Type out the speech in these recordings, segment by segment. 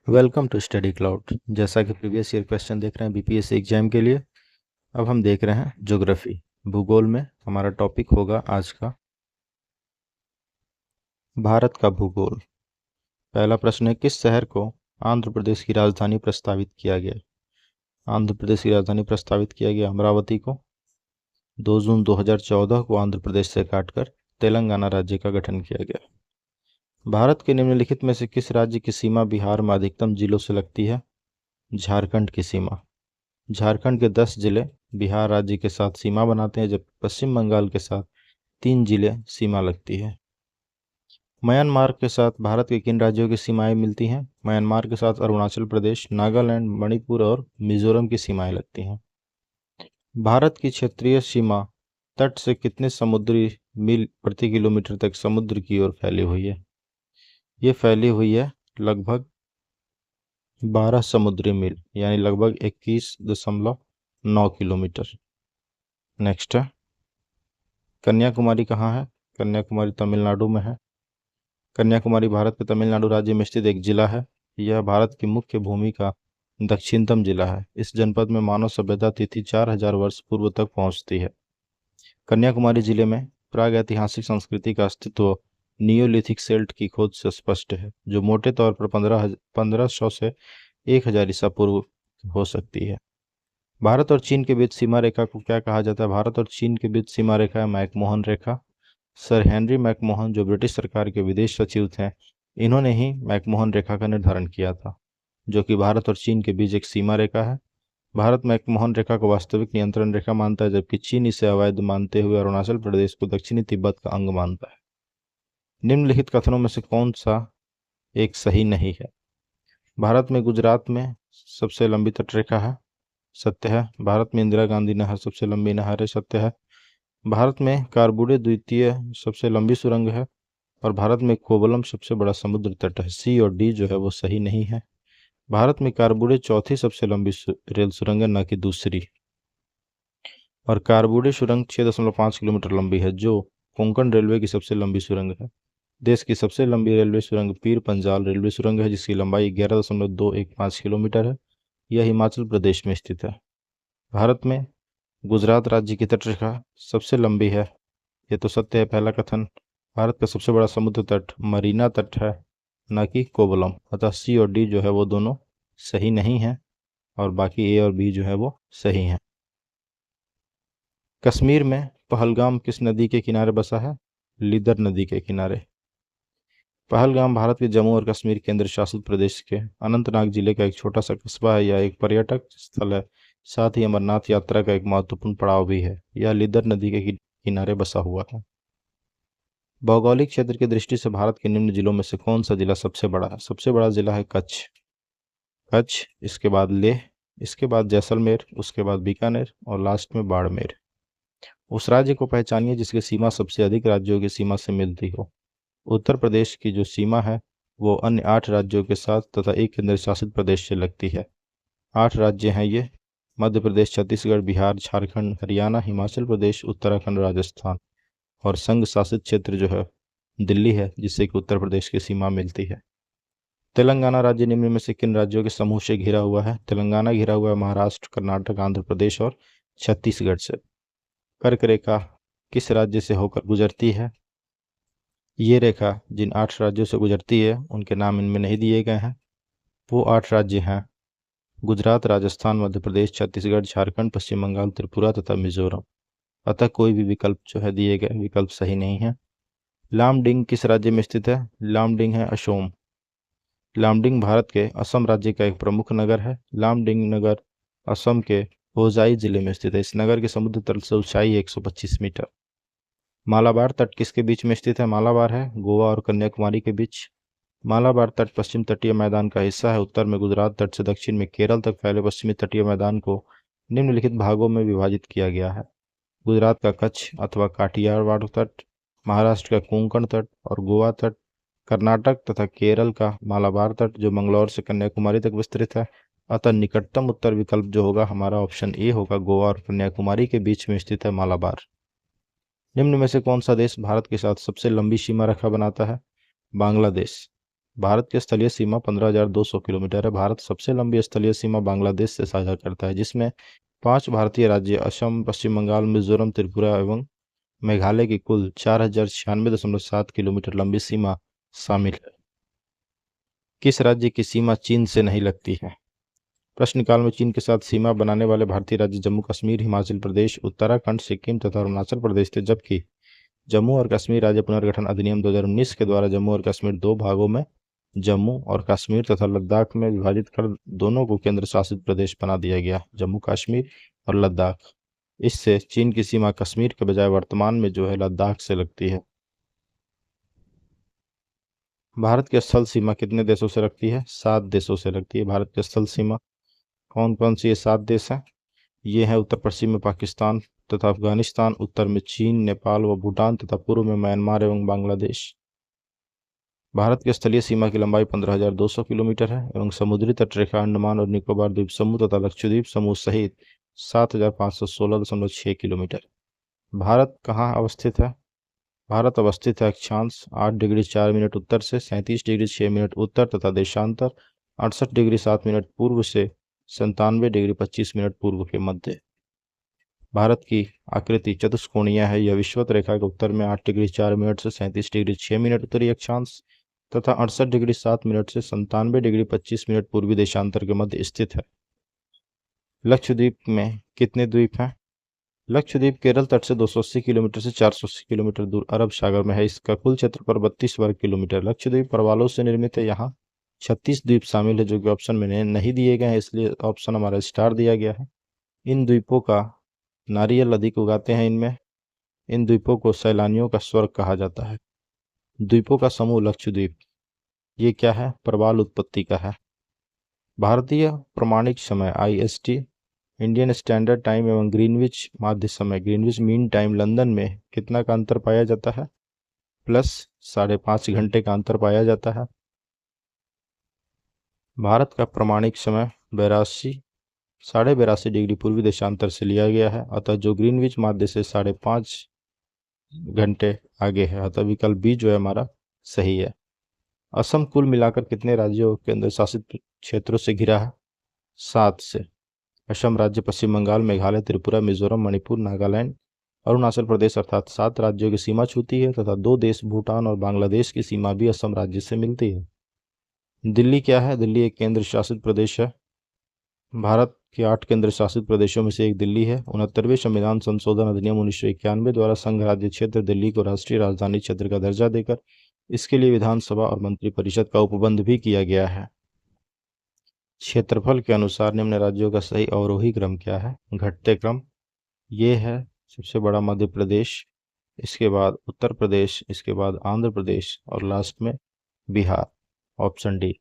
Welcome to study cloud. जैसा कि previous year question देख रहे हैं बीपीएससी एग्जाम के लिए, अब हम देख रहे हैं ज्योग्राफी। भूगोल में हमारा टॉपिक होगा आज का भारत का भूगोल। पहला प्रश्न है, किस शहर को आंध्र प्रदेश की राजधानी प्रस्तावित किया गया? आंध्र प्रदेश की राजधानी प्रस्तावित किया गया अमरावती को। 2 जून 2014 को आंध्र प्रदेश से काटकर तेलंगाना राज्य का गठन किया गया। भारत के निम्नलिखित में से किस राज्य की सीमा बिहार में अधिकतम जिलों से लगती है? झारखंड की सीमा। झारखंड के 10 जिले बिहार राज्य के साथ सीमा बनाते हैं, जबकि पश्चिम बंगाल के साथ 3 जिले सीमा लगती है। म्यांमार के साथ भारत के किन राज्यों की सीमाएं मिलती हैं? म्यांमार के साथ अरुणाचल प्रदेश, नागालैंड, मणिपुर और मिजोरम की सीमाएं लगती हैं। भारत की क्षेत्रीय सीमा तट से कितने समुद्री मील प्रति किलोमीटर तक समुद्र की ओर फैली हुई है? ये फैली हुई है लगभग 12 समुद्री मील, यानी लगभग 21.9 किलोमीटर। नेक्स्ट है, कन्याकुमारी कहाँ है? कन्याकुमारी तमिलनाडु में है। कन्याकुमारी भारत के तमिलनाडु राज्य में स्थित एक जिला है। यह भारत की मुख्य भूमि का दक्षिणतम जिला है। इस जनपद में मानव सभ्यता तिथि 4000 वर्ष पूर्व तक पहुंचती है। कन्याकुमारी जिले में प्रागैतिहासिक संस्कृति का अस्तित्व नियोलिथिक सेल्ट की खोज से स्पष्ट है, जो मोटे तौर पर 1500 से 1000 ईसा पूर्व हो सकती है। भारत और चीन के बीच सीमा रेखा को क्या कहा जाता है? भारत और चीन के बीच सीमा रेखा है मैकमोहन रेखा। सर हेनरी मैकमोहन, जो ब्रिटिश सरकार के विदेश सचिव थे, इन्होंने ही मैकमोहन रेखा का निर्धारण किया था, जो कि भारत और चीन के बीच एक सीमा रेखा है। भारत मैकमोहन रेखा को वास्तविक नियंत्रण रेखा मानता है, जबकि चीन इसे अवैध मानते हुए अरुणाचल प्रदेश को दक्षिणी तिब्बत का अंग मानता है। निम्नलिखित कथनों में से कौन सा एक सही नहीं है? भारत में गुजरात में सबसे लंबी तटरेखा है, सत्य है। भारत में इंदिरा गांधी नहर सबसे लंबी नहर है, सत्य है। भारत में कारबुडे द्वितीय सबसे लंबी सुरंग है, और भारत में कोवलम सबसे बड़ा समुद्र तट है। सी और डी जो है वो सही नहीं है। भारत में कारबुडे चौथी सबसे लंबी रेल सुरंग है, न कि दूसरी। और कारबुडे सुरंग 6.5 किलोमीटर लंबी है, जो कोंकण रेलवे की सबसे लंबी सुरंग है। देश की सबसे लंबी रेलवे सुरंग पीर पंजाल रेलवे सुरंग है, जिसकी लंबाई 11.215 किलोमीटर है। यह हिमाचल प्रदेश में स्थित है। भारत में गुजरात राज्य की तटरेखा सबसे लंबी है, ये तो सत्य है पहला कथन। भारत का सबसे बड़ा समुद्र तट मरीना तट है, न कि कोवलम। अतः सी और डी जो है वो दोनों सही नहीं है, और बाकी ए और बी जो है वो सही हैं। कश्मीर में पहलगाम किस नदी के किनारे बसा है? लिदर नदी के किनारे। पहलगाम भारत के जम्मू और कश्मीर केंद्र शासित प्रदेश के अनंतनाग जिले का एक छोटा सा कस्बा है। यह एक पर्यटक स्थल है, साथ ही अमरनाथ यात्रा का एक महत्वपूर्ण पड़ाव भी है। यह लिदर नदी के किनारे बसा हुआ है। भौगोलिक क्षेत्र की दृष्टि से भारत के निम्न जिलों में से कौन सा जिला सबसे बड़ा है? सबसे बड़ा जिला है कच्छ। कच्छ, इसके बाद लेह, इसके बाद जैसलमेर, उसके बाद बीकानेर और लास्ट में बाड़मेर। उस राज्य को पहचानिए जिसकी सीमा सबसे अधिक राज्यों की सीमा से मिलती हो। उत्तर प्रदेश की जो सीमा है वो अन्य 8 राज्यों के साथ तथा एक केंद्र शासित प्रदेश से लगती है। 8 राज्य हैं ये: मध्य प्रदेश, छत्तीसगढ़, बिहार, झारखंड, हरियाणा, हिमाचल प्रदेश, उत्तराखंड, राजस्थान। और संघ शासित क्षेत्र जो है दिल्ली है, जिससे कि उत्तर प्रदेश की सीमा मिलती है। तेलंगाना राज्य निम्न में से किन राज्यों के समूह से घिरा हुआ है? तेलंगाना घिरा हुआ है महाराष्ट्र, कर्नाटक, आंध्र प्रदेश और छत्तीसगढ़ से। कर्क रेखा किस राज्य से होकर गुजरती है? ये रेखा जिन 8 राज्यों से गुजरती है उनके नाम इनमें नहीं दिए गए हैं। वो 8 राज्य हैं गुजरात, राजस्थान, मध्य प्रदेश, छत्तीसगढ़, झारखंड, पश्चिम बंगाल, त्रिपुरा तथा मिजोरम। अतः कोई भी विकल्प जो है दिए गए विकल्प सही नहीं है। लामडिंग किस राज्य में स्थित है? लामडिंग है असोम। लामडिंग भारत के असम राज्य का एक प्रमुख नगर है। लामडिंग नगर असम के होजाई जिले में स्थित है। इस नगर के समुद्र तल से ऊंचाई 125 मीटर। मालाबार तट किसके बीच में स्थित है? मालाबार है गोवा और कन्याकुमारी के बीच। मालाबार तट पश्चिम तटीय मैदान का हिस्सा है। उत्तर में गुजरात तट से दक्षिण में केरल तक फैले पश्चिमी तटीय मैदान को निम्नलिखित भागों में विभाजित किया गया है: गुजरात का कच्छ अथवा काठियावाड़ तट, महाराष्ट्र का कोंकण तट और गोवा तट, कर्नाटक तथा केरल का मालाबार तट जो मंगलौर से कन्याकुमारी तक विस्तृत है। अतः निकटतम उत्तर विकल्प जो होगा हमारा ऑप्शन ए होगा, गोवा और कन्याकुमारी के बीच में स्थित है मालाबार। निम्न में से कौन सा देश भारत के साथ सबसे लंबी सीमा रेखा बनाता है? बांग्लादेश। भारत की स्थलीय सीमा 15,200 किलोमीटर है। भारत सबसे लंबी स्थलीय सीमा बांग्लादेश से साझा करता है, जिसमें 5 भारतीय राज्य असम, पश्चिम बंगाल, मिजोरम, त्रिपुरा एवं मेघालय की कुल 4,096.7 किलोमीटर लंबी सीमा शामिल है। किस राज्य की सीमा चीन से नहीं लगती है? प्रश्नकाल में चीन के साथ सीमा बनाने वाले भारतीय राज्य जम्मू कश्मीर, हिमाचल प्रदेश, उत्तराखंड, सिक्किम तथा अरुणाचल प्रदेश थे, जबकि जम्मू और कश्मीर राज्य पुनर्गठन अधिनियम 2019 के द्वारा जम्मू और कश्मीर दो भागों में, जम्मू और कश्मीर तथा लद्दाख में विभाजित कर दोनों को केंद्र शासित प्रदेश बना दिया गया, जम्मू कश्मीर और लद्दाख। इससे चीन की सीमा कश्मीर के बजाय वर्तमान में जो है लद्दाख से लगती है। भारत की स्थल सीमा कितने देशों से लगती है? 7 देशों से लगती है भारत की स्थल सीमा। कौन कौन सी ये 7 देश हैं? ये हैं उत्तर पश्चिम में पाकिस्तान तथा अफगानिस्तान, उत्तर में चीन, नेपाल व भूटान तथा पूर्व में म्यांमार एवं बांग्लादेश। भारत की स्थलीय सीमा की लंबाई 15,200 किलोमीटर है एवं समुद्री तटरेखा अंडमान और निकोबार द्वीप समूह तथा लक्षद्वीप समूह सहित 7,516.6 किलोमीटर। भारत कहाँ अवस्थित है? भारत अवस्थित है अक्षांश 8 डिग्री 4 मिनट उत्तर से 37 डिग्री 6 मिनट उत्तर तथा देशांतर 68 डिग्री 7 मिनट पूर्व से 97 डिग्री 25 मिनट पूर्व के मध्य। भारत की आकृति चतुष्कोणीय है। यह विषुवत रेखा के उत्तर में 8 डिग्री 4 मिनट से 37 डिग्री 6 मिनट उत्तरी अक्षांश तथा 68 डिग्री 7 मिनट से 97 डिग्री 25 मिनट पूर्वी देशांतर के मध्य स्थित है। लक्षद्वीप में कितने द्वीप हैं? लक्षद्वीप केरल तट से 280 किलोमीटर से 480 किलोमीटर दूर अरब सागर में है। इसका कुल क्षेत्रफल 32 वर्ग किलोमीटर। लक्षद्वीप प्रवालों से निर्मित है। यहाँ 36 द्वीप शामिल है, जो कि ऑप्शन में नहीं दिए गए हैं, इसलिए ऑप्शन हमारा स्टार दिया गया है। इन द्वीपों का नारियल अधिक उगाते हैं। इन द्वीपों को सैलानियों का स्वर्ग कहा जाता है। द्वीपों का समूह लक्षद्वीप ये क्या है? प्रवाल उत्पत्ति का है। भारतीय प्रमाणिक समय IST, इंडियन स्टैंडर्ड टाइम एवं ग्रीनविच माध्य समय, ग्रीनविच मीन टाइम लंदन में कितना का अंतर पाया जाता है? प्लस 5.5 घंटे का अंतर पाया जाता है। भारत का प्रमाणिक समय 82.5 डिग्री पूर्वी देशांतर से लिया गया है, अतः जो ग्रीनविच माध्य से 5.5 घंटे आगे है, अतः विकल्प बी जो है हमारा सही है। असम कुल मिलाकर कितने राज्यों केंद्र शासित क्षेत्रों से घिरा है? 7 से। असम राज्य पश्चिम बंगाल, मेघालय, त्रिपुरा, मिजोरम, मणिपुर, नागालैंड, अरुणाचल प्रदेश अर्थात 7 राज्यों की सीमा छूती है तथा 2 देश भूटान और बांग्लादेश की सीमा भी असम राज्य से मिलती है। दिल्ली क्या है? दिल्ली एक केंद्र शासित प्रदेश है। भारत के 8 केंद्र शासित प्रदेशों में से एक दिल्ली है। 69वें संविधान संशोधन अधिनियम 1991 द्वारा संघ राज्य क्षेत्र दिल्ली को राष्ट्रीय राजधानी क्षेत्र का दर्जा देकर इसके लिए विधानसभा और मंत्रिपरिषद का उपबंध भी किया गया है। क्षेत्रफल के अनुसार निम्न राज्यों का सही अवरोही क्रम क्या है? घटते क्रम। ये है सबसे बड़ा मध्य प्रदेश, इसके बाद उत्तर प्रदेश, इसके बाद आंध्र प्रदेश और लास्ट में बिहार, ऑप्शन डी।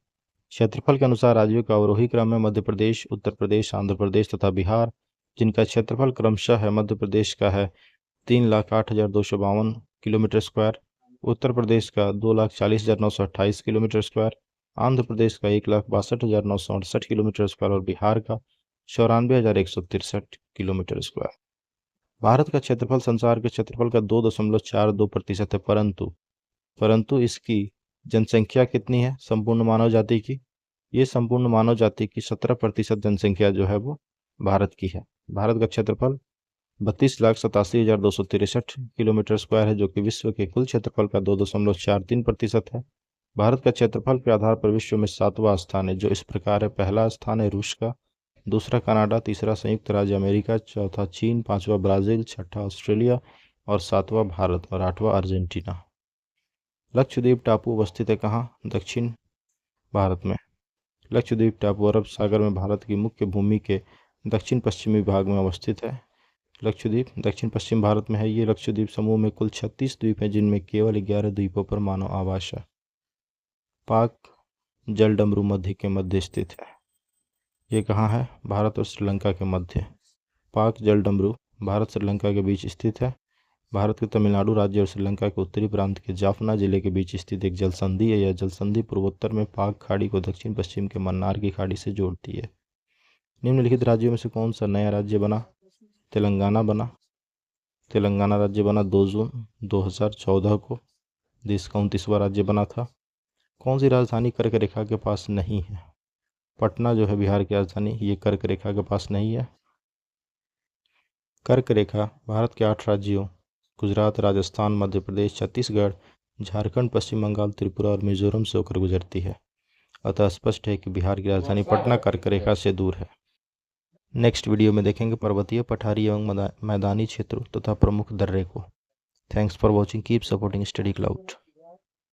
क्षेत्रफल के अनुसार राज्यों का अवरोही क्रम है मध्य प्रदेश, उत्तर प्रदेश, आंध्र प्रदेश तथा बिहार, जिनका क्षेत्रफल क्रमशः है। मध्य प्रदेश का है 3,08,252 किलोमीटर स्क्वायर, उत्तर प्रदेश का 2,40,928 किलोमीटर स्क्वायर, आंध्र प्रदेश का 1,62,968 किलोमीटर स्क्वायर और बिहार का 94,163 किलोमीटर स्क्वायर। भारत का क्षेत्रफल संसार के क्षेत्रफल का 2.42% है, परंतु इसकी जनसंख्या कितनी है संपूर्ण मानव जाति की? ये संपूर्ण मानव जाति की 17% जनसंख्या जो है वो भारत की है। भारत का क्षेत्रफल 32,87,263 किलोमीटर स्क्वायर है, जो कि विश्व के कुल क्षेत्रफल का 2.43% है। भारत का क्षेत्रफल के आधार पर विश्व में 7वां स्थान है, जो इस प्रकार है। पहला स्थान है रूस का, दूसरा कनाडा, तीसरा संयुक्त राज्य अमेरिका, चौथा चीन, 5वां ब्राज़ील, छठा ऑस्ट्रेलिया और 7वां भारत और 8वां अर्जेंटीना। लक्षद्वीप टापू अवस्थित है कहाँ? दक्षिण भारत में। लक्षद्वीप टापू अरब सागर में भारत की मुख्य भूमि के दक्षिण पश्चिमी भाग में अवस्थित है। लक्षद्वीप दक्षिण पश्चिम भारत में है। ये लक्षद्वीप समूह में कुल 36 द्वीप हैं, जिनमें केवल 11 द्वीपों पर मानव आवास है। पाक जलडमरू मध्य के मध्य स्थित है। ये कहाँ है? भारत और श्रीलंका के मध्य। पाक जलडमरू भारत श्रीलंका के बीच स्थित है। भारत के तमिलनाडु राज्य और श्रीलंका के उत्तरी प्रांत के जाफना जिले के बीच स्थित एक जलसंधि है। यह जलसंधि पूर्वोत्तर में पाक खाड़ी को दक्षिण पश्चिम के मन्नार की खाड़ी से जोड़ती है। निम्नलिखित राज्यों में से कौन सा नया राज्य बना? तेलंगाना बना। तेलंगाना राज्य बना 2 जून 2014 को। देश का 29वां राज्य बना था। कौन सी राजधानी कर्क रेखा के पास नहीं है? पटना जो है बिहार की राजधानी, ये कर्क रेखा के पास नहीं है। कर्क रेखा भारत के 8 राज्यों गुजरात, राजस्थान, मध्य प्रदेश, छत्तीसगढ़, झारखंड, पश्चिम बंगाल, त्रिपुरा और मिजोरम से होकर गुजरती है। अतः स्पष्ट है कि बिहार की राजधानी पटना कर्क रेखा से दूर है। नेक्स्ट वीडियो में देखेंगे पर्वतीय, पठारी एवं मैदानी क्षेत्रों तथा प्रमुख दर्रे को। Thanks for watching, keep supporting study cloud.